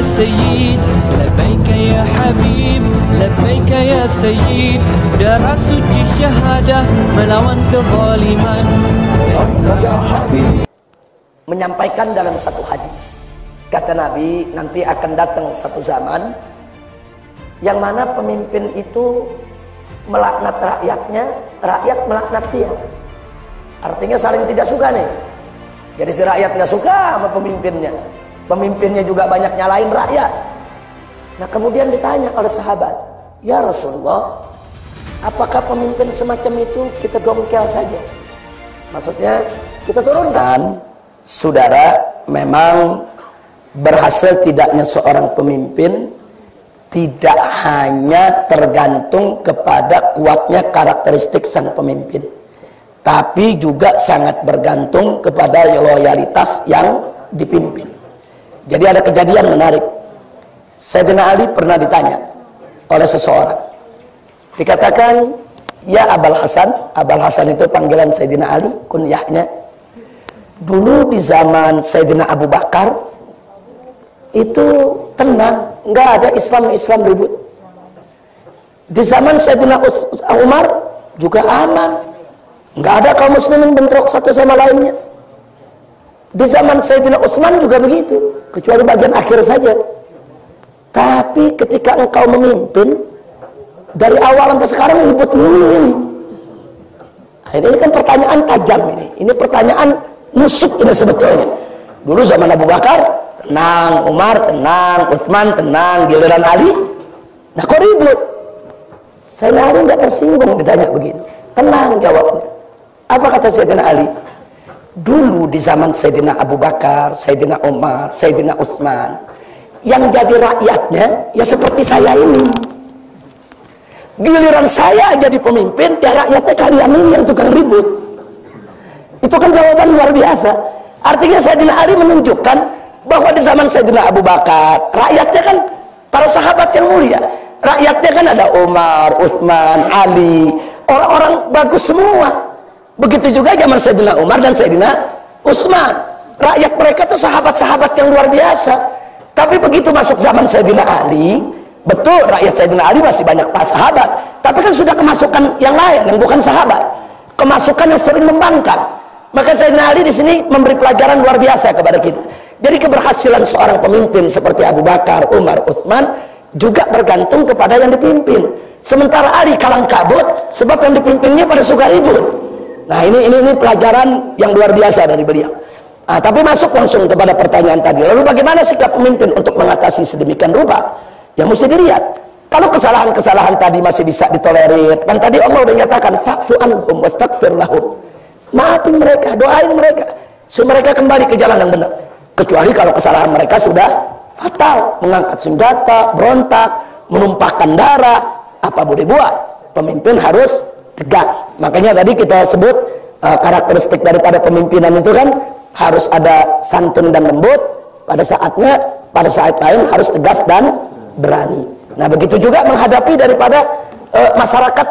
Sayyid, labbaika ya Habib, labbaika ya Sayyid. Darah suci syahadah melawan kezaliman. Menyampaikan dalam satu hadis, kata Nabi, nanti akan datang satu zaman yang mana pemimpin itu melaknat rakyatnya, rakyat melaknat dia. Artinya saling tidak suka nih. Jadi si rakyat nggak suka sama pemimpinnya, pemimpinnya juga banyak nyalain rakyat. Nah kemudian ditanya oleh sahabat, ya Rasulullah, apakah pemimpin semacam itu kita dongkel saja? Maksudnya kita turunkan. Saudara, memang berhasil tidaknya seorang pemimpin tidak hanya tergantung kepada kuatnya karakteristik sang pemimpin, tapi juga sangat bergantung kepada loyalitas yang dipimpin. Jadi ada kejadian menarik. Sayyidina Ali pernah ditanya oleh seseorang. Dikatakan, ya Abul Hasan. Abul Hasan itu panggilan Sayyidina Ali, kunyahnya. Dulu di zaman Sayyidina Abu Bakar itu tenang, nggak ada Islam ribut. Di zaman Sayyidina Umar juga aman, nggak ada kaum muslimin bentrok satu sama lainnya. Di zaman Sayyidina Utsman juga begitu, kecuali bagian akhir saja. Tapi ketika engkau memimpin dari awal sampai sekarang ribut mulu ini. Nah, ini kan pertanyaan tajam ini. Ini pertanyaan nusuk ini sebetulnya. Dulu zaman Abu Bakar tenang, Umar tenang, Utsman tenang, giliran Ali, nah kok ribut? Sayyidina Ali nggak tersinggung ditanya begitu, tenang jawabnya. Apa kata Sayyidina Ali? Dulu di zaman Sayyidina Abu Bakar, Sayyidina Umar, Sayyidina Utsman, yang jadi rakyatnya ya seperti saya ini. Giliran saya jadi pemimpin, ya rakyatnya kalian ini yang tukang ribut. Itu kan jawaban luar biasa. Artinya Sayyidina Ali menunjukkan bahwa di zaman Sayyidina Abu Bakar, rakyatnya kan para sahabat yang mulia. Rakyatnya kan ada Umar, Utsman, Ali, orang-orang bagus semua. Begitu juga zaman Sayyidina Umar dan Sayyidina Utsman. Rakyat mereka tuh sahabat-sahabat yang luar biasa. Tapi begitu masuk zaman Sayyidina Ali, betul rakyat Sayyidina Ali masih banyak pas sahabat, tapi kan sudah kemasukan yang lain yang bukan sahabat. Kemasukan yang sering membangkang. Maka Sayyidina Ali di sini memberi pelajaran luar biasa kepada kita. Jadi keberhasilan seorang pemimpin seperti Abu Bakar, Umar, Utsman juga bergantung kepada yang dipimpin. Sementara Ali kalang kabut sebab yang dipimpinnya pada suka ribut. Nah ini pelajaran yang luar biasa dari beliau. Nah, tapi masuk langsung kepada pertanyaan tadi. Lalu bagaimana sikap pemimpin untuk mengatasi sedemikian rupa? Ya mesti dilihat. Kalau kesalahan-kesalahan tadi masih bisa ditolerir, kan tadi Allah sudah nyatakan fa'fu anhum wastaghfir lahum. Maafin mereka, doain mereka supaya mereka kembali ke jalan yang benar. Kecuali kalau kesalahan mereka sudah fatal, mengangkat senjata, berontak, menumpahkan darah, apa boleh buat? Pemimpin harus tegas. Makanya tadi kita sebut karakteristik daripada pemimpinan itu kan harus ada santun dan lembut, pada saatnya, pada saat lain harus tegas dan berani. Nah begitu juga menghadapi daripada masyarakat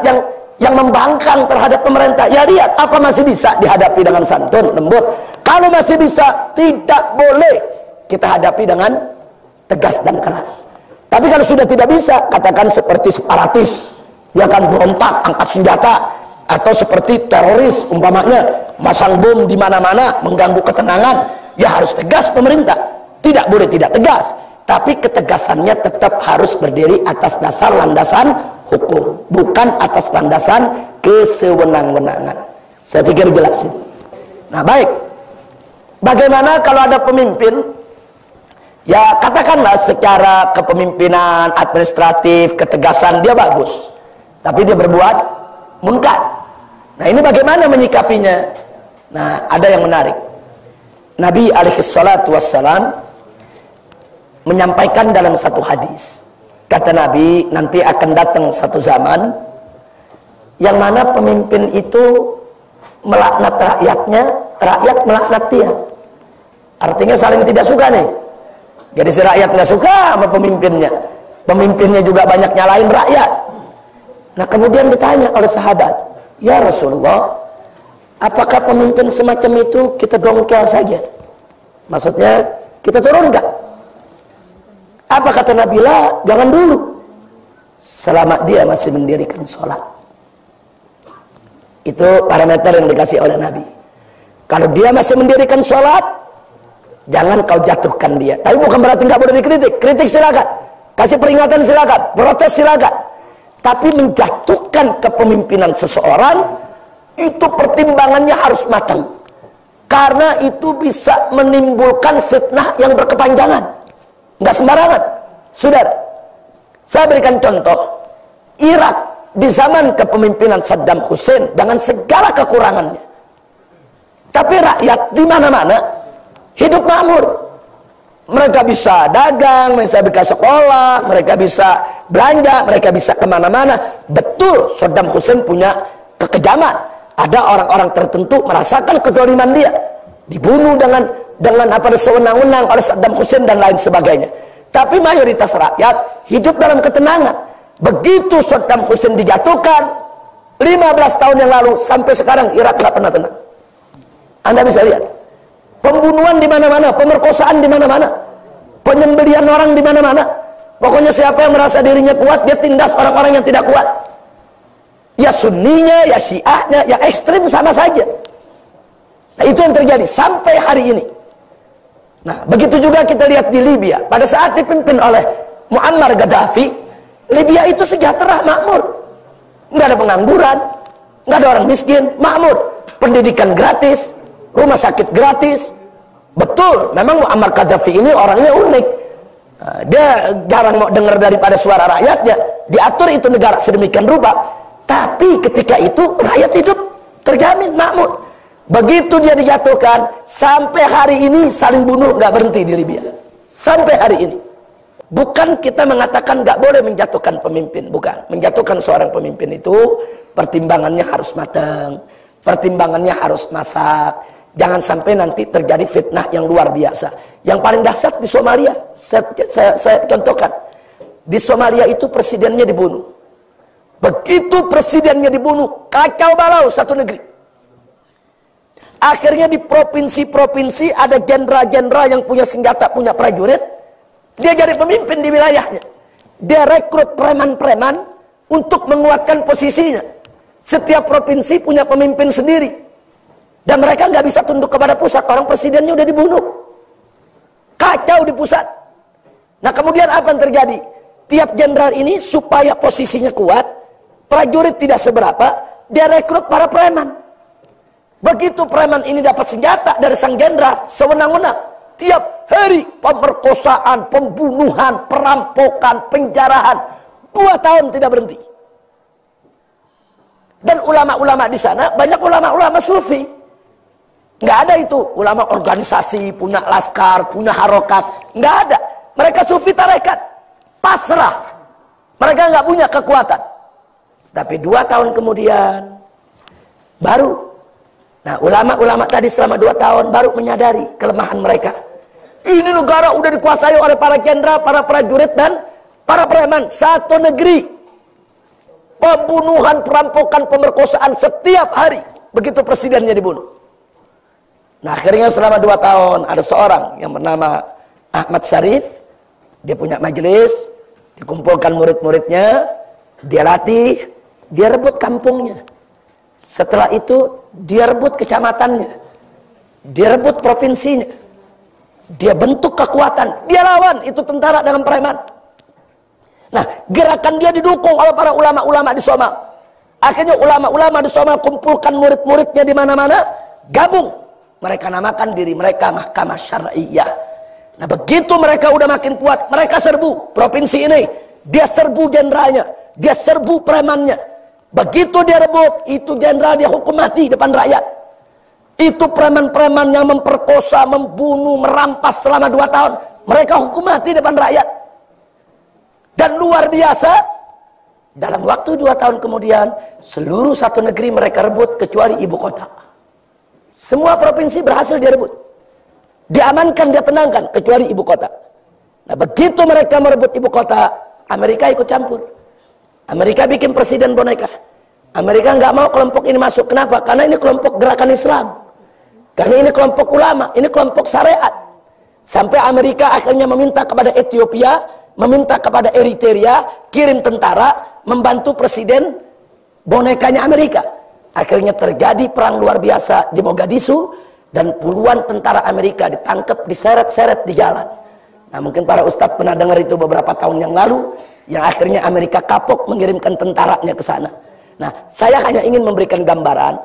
yang membangkang terhadap pemerintah. Ya lihat apa masih bisa dihadapi dengan santun, lembut. Kalau masih bisa, tidak boleh kita hadapi dengan tegas dan keras. Tapi kalau sudah tidak bisa, katakan seperti separatis, dia akan berontak, angkat senjata, atau seperti teroris umpamanya, masang bom di mana-mana, mengganggu ketenangan, ya harus tegas pemerintah. Tidak boleh tidak tegas. Tapi ketegasannya tetap harus berdiri atas dasar landasan hukum, bukan atas landasan kesewenang-wenangan. Saya pikir jelas itu. Nah baik, bagaimana kalau ada pemimpin, ya katakanlah secara kepemimpinan, administratif, ketegasan dia bagus, tapi dia berbuat munkar. Nah ini bagaimana menyikapinya? Nah ada yang menarik. Nabi alaihissalatu wassalam menyampaikan dalam satu hadis, kata Nabi, nanti akan datang satu zaman yang mana pemimpin itu melaknat rakyatnya, rakyat melaknat dia. Artinya saling tidak suka nih. Jadi si rakyat nggak suka sama pemimpinnya, pemimpinnya juga banyak nyalain rakyat. Nah kemudian ditanya oleh sahabat, ya Rasulullah, apakah pemimpin semacam itu kita dongkel saja? Maksudnya kita turun nggak? Apa kata Nabi? Lah, jangan dulu. Selama dia masih mendirikan sholat. Itu parameter yang dikasih oleh Nabi. Kalau dia masih mendirikan sholat, jangan kau jatuhkan dia. Tapi bukan berarti nggak boleh dikritik. Kritik silakan, kasih peringatan silakan, protes silakan. Tapi menjatuhkan kepemimpinan seseorang, itu pertimbangannya harus matang. Karena itu bisa menimbulkan fitnah yang berkepanjangan. Nggak sembarangan. Saudara, saya berikan contoh. Irak di zaman kepemimpinan Saddam Hussein dengan segala kekurangannya. Tapi rakyat di mana-mana hidup makmur. Mereka bisa dagang, mereka bisa sekolah, mereka bisa belanja, mereka bisa kemana-mana. Betul, Saddam Hussein punya kekejaman. Ada orang-orang tertentu merasakan kezaliman dia, dibunuh dengan apa sewenang-wenang oleh Saddam Hussein dan lain sebagainya. Tapi mayoritas rakyat hidup dalam ketenangan. Begitu Saddam Hussein dijatuhkan 15 tahun yang lalu sampai sekarang Irak nggak pernah tenang. Anda bisa lihat pembunuhan di mana-mana, pemerkosaan di mana-mana, penyembelihan orang di mana-mana. Pokoknya siapa yang merasa dirinya kuat, dia tindas orang-orang yang tidak kuat. Ya Sunninya, ya Syiahnya, ya ekstrim sama saja. Nah, itu yang terjadi sampai hari ini. Nah, begitu juga kita lihat di Libya. Pada saat dipimpin oleh Muammar Gaddafi, Libya itu sejahtera, makmur. Nggak ada pengangguran, nggak ada orang miskin, makmur. Pendidikan gratis, rumah sakit gratis. Betul, memang Muammar Gaddafi ini orangnya unik. Nah, dia jarang mau dengar daripada suara rakyatnya. Diatur itu negara sedemikian rupa. Tapi ketika itu rakyat hidup terjamin, makmur. Begitu dia dijatuhkan, sampai hari ini saling bunuh nggak berhenti di Libya. Sampai hari ini. Bukan kita mengatakan nggak boleh menjatuhkan pemimpin, bukan. Menjatuhkan seorang pemimpin itu pertimbangannya harus matang, pertimbangannya harus masak. Jangan sampai nanti terjadi fitnah yang luar biasa. Yang paling dahsyat di Somalia, saya contohkan. Di Somalia itu presidennya dibunuh. Begitu presidennya dibunuh, kacau balau satu negeri. Akhirnya di provinsi-provinsi ada jenderal-jenderal yang punya senjata, punya prajurit. Dia jadi pemimpin di wilayahnya. Dia rekrut preman-preman untuk menguatkan posisinya. Setiap provinsi punya pemimpin sendiri. Dan mereka nggak bisa tunduk kepada pusat. Orang presidennya udah dibunuh. Kacau di pusat. Nah, kemudian apa yang terjadi? Tiap jenderal ini supaya posisinya kuat, prajurit tidak seberapa, dia rekrut para preman. Begitu preman ini dapat senjata dari sang jenderal, sewenang-wenang. Tiap hari pemerkosaan, pembunuhan, perampokan, penjarahan. 2 tahun tidak berhenti. Dan ulama-ulama di sana, banyak ulama-ulama sufi. Nggak ada itu. Ulama organisasi, punya laskar, punya harokat. Nggak ada. Mereka sufi tarekat. Pasrah. Mereka nggak punya kekuatan. Tapi 2 tahun kemudian baru, nah ulama-ulama tadi selama 2 tahun baru menyadari kelemahan mereka. Ini negara udah dikuasai oleh para jenderal, para prajurit dan para preman. Satu negeri pembunuhan, perampokan, pemerkosaan setiap hari. Begitu presidennya dibunuh. Nah akhirnya selama 2 tahun ada seorang yang bernama Ahmad Syarif. Dia punya majelis, dikumpulkan murid-muridnya, dia latih, dia rebut kampungnya. Setelah itu dia rebut kecamatannya, dia rebut provinsinya, dia bentuk kekuatan, dia lawan itu tentara dengan preman. Nah gerakan dia didukung oleh para ulama-ulama di Somal. Akhirnya ulama-ulama di Somal kumpulkan murid-muridnya di mana-mana, gabung. Mereka namakan diri mereka Mahkamah Syar'iyah. Nah begitu mereka udah makin kuat, mereka serbu provinsi ini, dia serbu jenderalnya, dia serbu premannya. Begitu dia rebut, itu jenderal dia hukum mati depan rakyat. Itu preman-preman yang memperkosa, membunuh, merampas selama 2 tahun, mereka hukum mati depan rakyat. Dan luar biasa, dalam waktu 2 tahun kemudian, seluruh satu negeri mereka rebut kecuali ibu kota. Semua provinsi berhasil direbut, diamankan, dia tenangkan, kecuali ibu kota. Nah begitu mereka merebut ibu kota, Amerika ikut campur. Amerika bikin presiden boneka. Amerika nggak mau kelompok ini masuk. Kenapa? Karena ini kelompok gerakan Islam. Karena ini kelompok ulama, ini kelompok syariat. Sampai Amerika akhirnya meminta kepada Ethiopia, meminta kepada Eritrea, kirim tentara, membantu presiden bonekanya Amerika. Akhirnya terjadi perang luar biasa di Mogadishu, dan puluhan tentara Amerika ditangkap, diseret-seret di jalan. Nah, mungkin para ustadz pernah dengar itu beberapa tahun yang lalu, yang akhirnya Amerika kapok mengirimkan tentaranya ke sana. Nah, saya hanya ingin memberikan gambaran.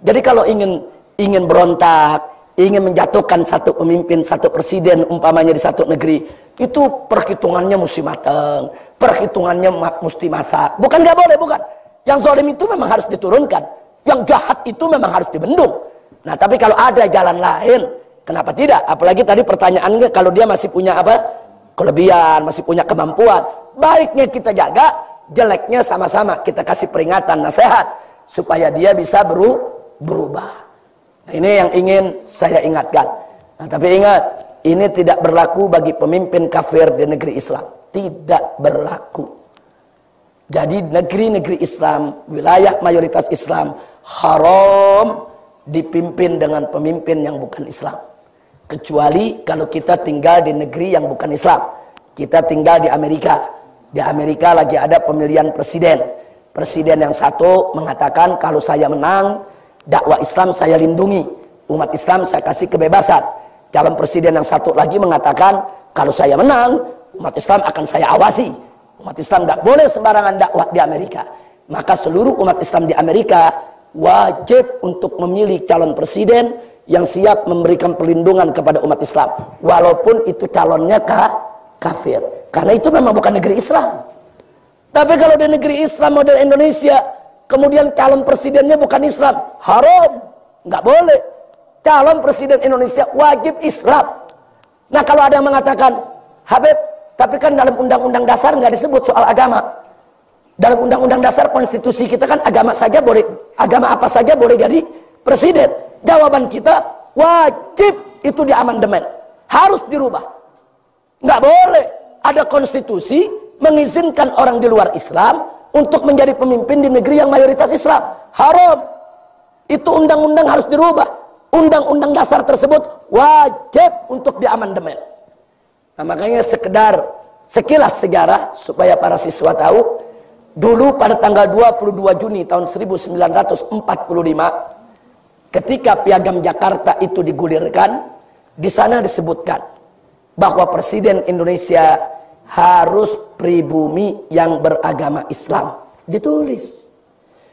Jadi kalau ingin berontak, ingin menjatuhkan satu pemimpin, satu presiden umpamanya di satu negeri, itu perhitungannya mesti matang, perhitungannya mesti masak. Bukan nggak boleh, bukan. Yang zalim itu memang harus diturunkan, yang jahat itu memang harus dibendung. Nah, tapi kalau ada jalan lain, kenapa tidak? Apalagi tadi pertanyaannya, kalau dia masih punya apa? Kelebihan, masih punya kemampuan. Baiknya kita jaga, jeleknya sama-sama kita kasih peringatan, nasihat, supaya dia bisa berubah. Nah, ini yang ingin saya ingatkan. Nah, tapi ingat, ini tidak berlaku bagi pemimpin kafir di negeri Islam. Tidak berlaku. Jadi negeri-negeri Islam, wilayah mayoritas Islam, haram dipimpin dengan pemimpin yang bukan Islam. Kecuali kalau kita tinggal di negeri yang bukan Islam. Kita tinggal di Amerika. Di Amerika lagi ada pemilihan presiden. Presiden yang satu mengatakan, kalau saya menang, dakwah Islam saya lindungi, umat Islam saya kasih kebebasan. Calon presiden yang satu lagi mengatakan, kalau saya menang, umat Islam akan saya awasi. Umat Islam tidak boleh sembarangan dakwah di Amerika. Maka seluruh umat Islam di Amerika wajib untuk memilih calon presiden yang siap memberikan perlindungan kepada umat Islam, walaupun itu calonnya kafir, karena itu memang bukan negeri Islam. Tapi kalau di negeri Islam model Indonesia, kemudian calon presidennya bukan Islam, haram, nggak boleh. Calon presiden Indonesia wajib Islam. Nah, kalau ada yang mengatakan, Habib, tapi kan dalam undang-undang dasar nggak disebut soal agama. Dalam undang-undang dasar konstitusi kita kan agama apa saja boleh jadi presiden. Jawaban kita, wajib itu diamandemen, harus dirubah. Nggak boleh ada konstitusi mengizinkan orang di luar Islam untuk menjadi pemimpin di negeri yang mayoritas Islam. Haram. Itu undang-undang harus dirubah. Undang-undang dasar tersebut wajib untuk diamandemen. Nah, makanya sekilas sejarah supaya para siswa tahu. Dulu pada tanggal 22 Juni tahun 1945, ketika Piagam Jakarta itu digulirkan, di sana disebutkan bahwa Presiden Indonesia harus pribumi yang beragama Islam. Ditulis.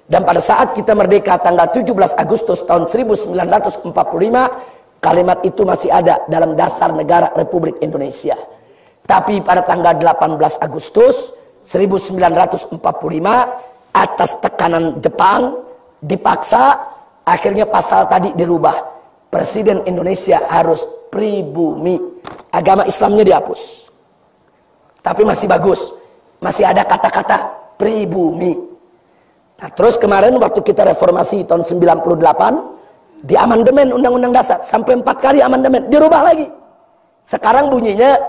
Dan pada saat kita merdeka tanggal 17 Agustus tahun 1945, kalimat itu masih ada dalam dasar negara Republik Indonesia. Tapi pada tanggal 18 Agustus 1945, atas tekanan Jepang, dipaksa, akhirnya pasal tadi dirubah. Presiden Indonesia harus pribumi. Agama Islamnya dihapus. Tapi masih bagus. Masih ada kata-kata pribumi. Nah, terus kemarin waktu kita reformasi tahun 98, di amandemen Undang-Undang Dasar. Sampai 4 kali amandemen, dirubah lagi. Sekarang bunyinya,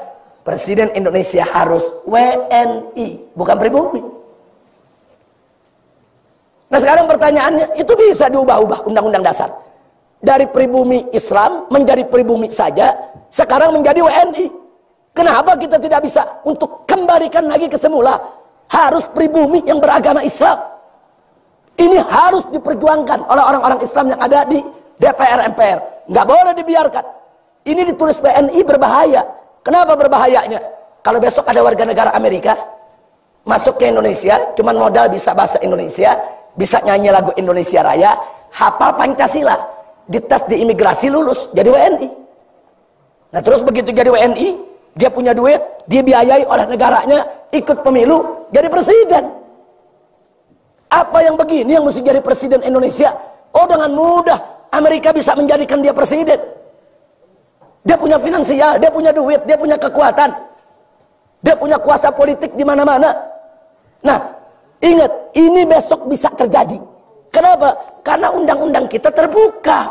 Presiden Indonesia harus WNI, bukan pribumi. Nah, sekarang pertanyaannya, itu bisa diubah-ubah Undang-Undang Dasar. Dari pribumi Islam menjadi pribumi saja, sekarang menjadi WNI. Kenapa kita tidak bisa untuk kembalikan lagi ke semula? Harus pribumi yang beragama Islam. Ini harus diperjuangkan oleh orang-orang Islam yang ada di DPR MPR. Nggak boleh dibiarkan. Ini ditulis WNI berbahaya. Kenapa berbahayanya? Kalau besok ada warga negara Amerika masuk ke Indonesia, cuman modal bisa bahasa Indonesia, bisa nyanyi lagu Indonesia Raya, hafal Pancasila, dites di imigrasi lulus, jadi WNI. Nah, terus begitu jadi WNI, dia punya duit, dia biayai oleh negaranya, ikut pemilu, jadi presiden. Apa yang begini yang mesti jadi presiden Indonesia? Oh, dengan mudah Amerika bisa menjadikan dia presiden. Dia punya finansial, dia punya duit, dia punya kekuatan. Dia punya kuasa politik di mana-mana. Nah, ingat, ini besok bisa terjadi. Kenapa? Karena undang-undang kita terbuka.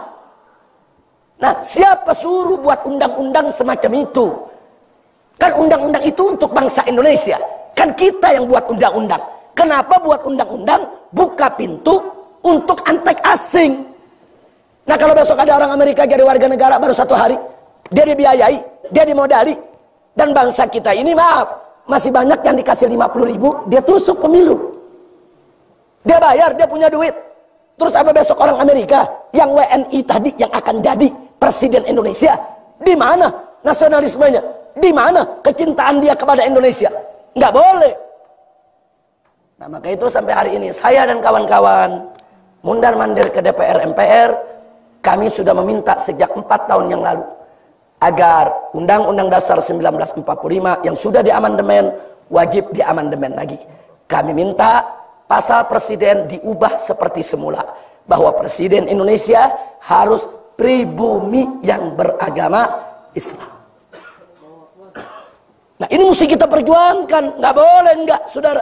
Nah, siapa suruh buat undang-undang semacam itu? Kan undang-undang itu untuk bangsa Indonesia. Kan kita yang buat undang-undang. Kenapa buat undang-undang buka pintu untuk antek asing? Nah, kalau besok ada orang Amerika jadi warga negara baru 1 hari, dia dibiayai, dia dimodali. Dan bangsa kita ini, maaf, masih banyak yang dikasih 50.000, dia tusuk pemilu. Dia bayar, dia punya duit. Terus apa besok orang Amerika yang WNI tadi yang akan jadi presiden Indonesia? Di mana nasionalismenya? Di mana kecintaan dia kepada Indonesia? Nggak boleh. Nah, maka itu sampai hari ini saya dan kawan-kawan mundar-mandir ke DPR MPR, kami sudah meminta sejak 4 tahun yang lalu agar Undang-Undang Dasar 1945 yang sudah diamandemen wajib diamandemen lagi. Kami minta pasal presiden diubah seperti semula, bahwa presiden Indonesia harus pribumi yang beragama Islam. Nah, ini mesti kita perjuangkan, nggak boleh enggak, saudara.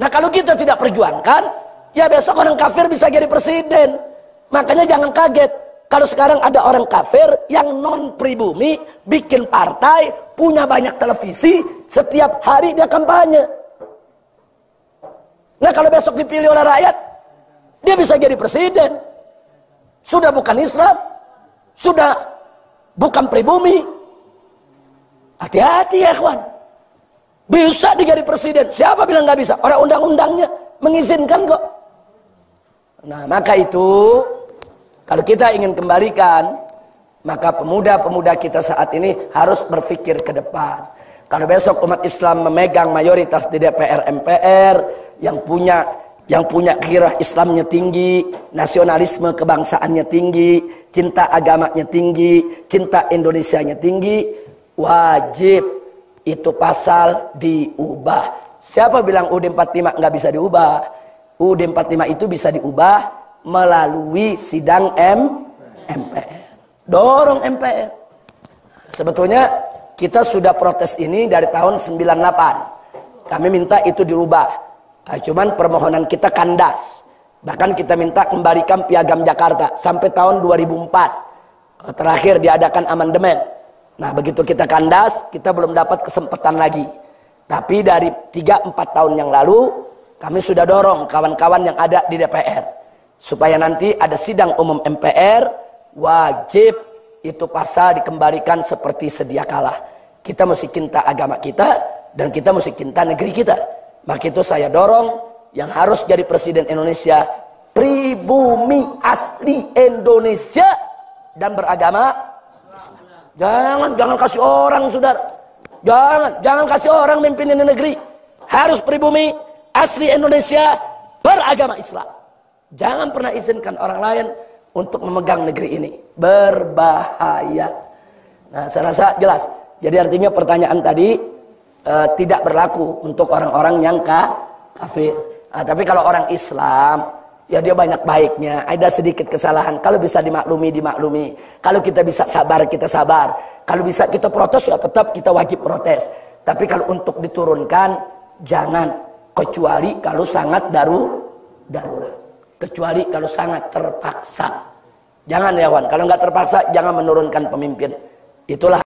Nah, kalau kita tidak perjuangkan, ya besok orang kafir bisa jadi presiden. Makanya jangan kaget kalau sekarang ada orang kafir yang non pribumi, bikin partai, punya banyak televisi, setiap hari dia kampanye. Nah, kalau besok dipilih oleh rakyat, dia bisa jadi presiden. Sudah bukan Islam, sudah bukan pribumi. Hati-hati ya kawan. Bisa jadi presiden. Siapa bilang nggak bisa? Orang undang-undangnya mengizinkan kok. Nah, maka itu kalau kita ingin kembalikan, maka pemuda-pemuda kita saat ini harus berpikir ke depan. Kalau besok umat Islam memegang mayoritas di DPR MPR, yang punya gairah Islamnya tinggi, nasionalisme kebangsaannya tinggi, cinta agamanya tinggi, cinta Indonesianya tinggi, wajib itu pasal diubah. Siapa bilang UUD 45 nggak bisa diubah? UUD 45 itu bisa diubah melalui sidang MPR. Dorong MPR. Sebetulnya kita sudah protes ini dari tahun 98. Kami minta itu dirubah. Nah, cuman permohonan kita kandas. Bahkan kita minta kembalikan Piagam Jakarta sampai tahun 2004. Terakhir diadakan amandemen. Nah, begitu kita kandas, kita belum dapat kesempatan lagi. Tapi dari 3-4 tahun yang lalu, kami sudah dorong kawan-kawan yang ada di DPR. Supaya nanti ada sidang umum MPR, wajib itu pasal dikembalikan seperti sedia kala. Kita mesti cinta agama kita, dan kita mesti cinta negeri kita. Maka itu saya dorong, yang harus jadi presiden Indonesia, pribumi asli Indonesia, dan beragama Islam. Jangan kasih orang, saudara. Jangan kasih orang mimpin negeri. Harus pribumi asli Indonesia, beragama Islam. Jangan pernah izinkan orang lain untuk memegang negeri ini. Berbahaya. Nah, saya rasa jelas. Jadi artinya pertanyaan tadi tidak berlaku untuk orang-orang yang kafir. Nah, tapi kalau orang Islam, ya dia banyak baiknya. Ada sedikit kesalahan. Kalau bisa dimaklumi, dimaklumi. Kalau kita bisa sabar, kita sabar. Kalau bisa kita protes, ya tetap kita wajib protes. Tapi kalau untuk diturunkan, jangan. Kecuali kalau sangat darurat. Kecuali kalau sangat terpaksa. Jangan ya Wan, kalau nggak terpaksa jangan menurunkan pemimpin. Itulah